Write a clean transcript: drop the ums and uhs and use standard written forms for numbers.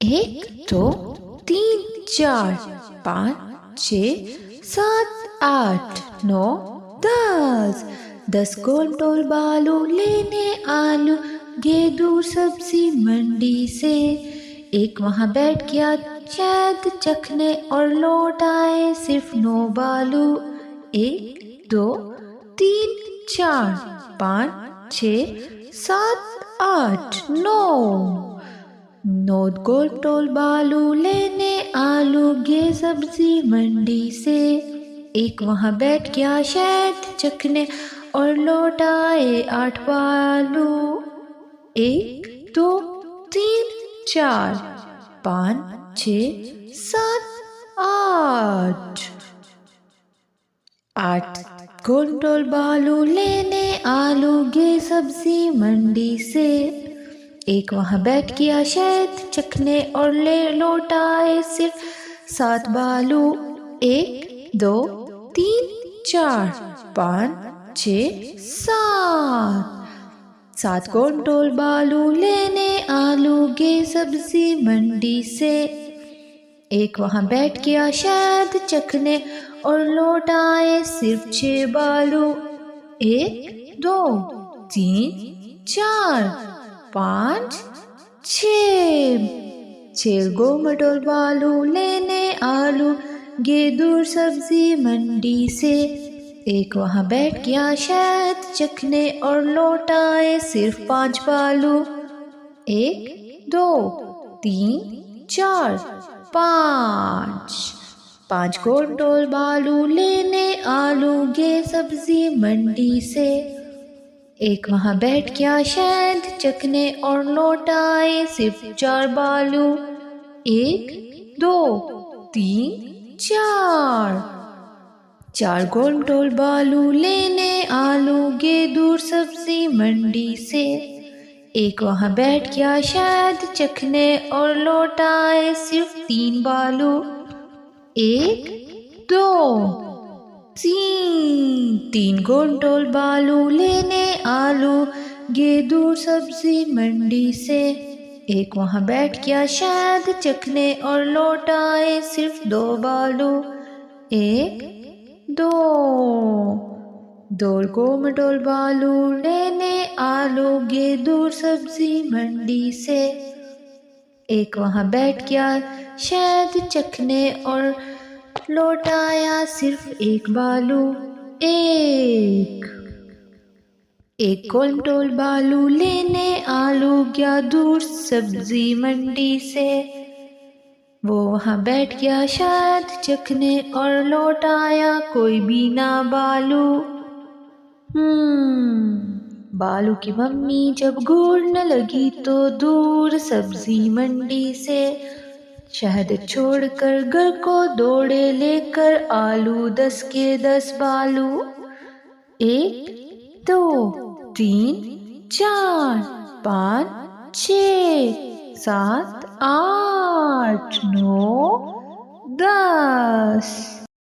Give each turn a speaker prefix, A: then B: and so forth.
A: ایک دو تین چار پانچ چھ سات آٹھ نو دس، 10 گول ٹول بالو لینے آلو گے دور سبزی منڈی سے، ایک وہاں بیٹھ گیا شہد چکھنے اور لوٹ آئے صرف 9 بالو، 1 2 3 4 5 6 7 8 9 گول ٹول بالو لینے آلو گے سبزی منڈی سے، ایک وہاں بیٹھ گیا شہد چکھنے اور لوٹ آئے 8 بالو، 1 2 3 4 5 6 7 8 گول ٹول بالو لینے آلو گے سبزی منڈی سے، ایک وہاں بیٹھ گیا شہد چکھنے اور لوٹ آئے صرف 7 بالو، 1 2 3 4 5 6 7 گول ٹول بالو لینے آلو گے سبزی منڈی سے، ایک وہاں بیٹھ گیا شہد چکھنے اور لوٹ آئے صرف 6 بالو، 1 2 3 4 5 6 گول ٹول بالو لینے آلو گے دور سبزی منڈی سے، ایک وہاں بیٹھ گیا شہد چکھنے اور لوٹ آئے صرف 5 بالو، 1 2 3 4 5 گول ٹول بالو لینے آلو گے سبزی منڈی سے، ایک وہاں بیٹھ گیا شہد چکھنے اور لوٹ آئے صرف 4 بالو، 1 2 3 4 گول ٹول بالو لینے آلو گے دور سبزی منڈی سے، ایک وہاں بیٹھ گیا شہد چکھنے اور لوٹ آئے صرف 3 بالو، 1 2 3 گول ٹول بالو لینے آلو گے دور سبزی منڈی سے، ایک وہاں بیٹھ گیا شہد چکھنے اور لوٹ آئے صرف 2 بالو، 1 2 گول ٹول بالو لینے آلو گے دور سبزی منڈی سے، ایک وہاں بیٹھ گیا شہد چکھنے اور لوٹ آیا صرف 1 بالو، 1 گول ٹول بالو لینے آلو گیا دور سبزی منڈی سے، وہ وہاں بیٹھ گیا شہد چکھنے اور لوٹ آیا کوئی بھی نہ بالو، بالو کی ممی جب گھورنے لگی تو دور سبزی منڈی سے، شہد چھوڑ کر گھر کو دوڑے لے کر آلو 10 کے 10 بالو، 1 2 3 4 5 6 7 8 9 10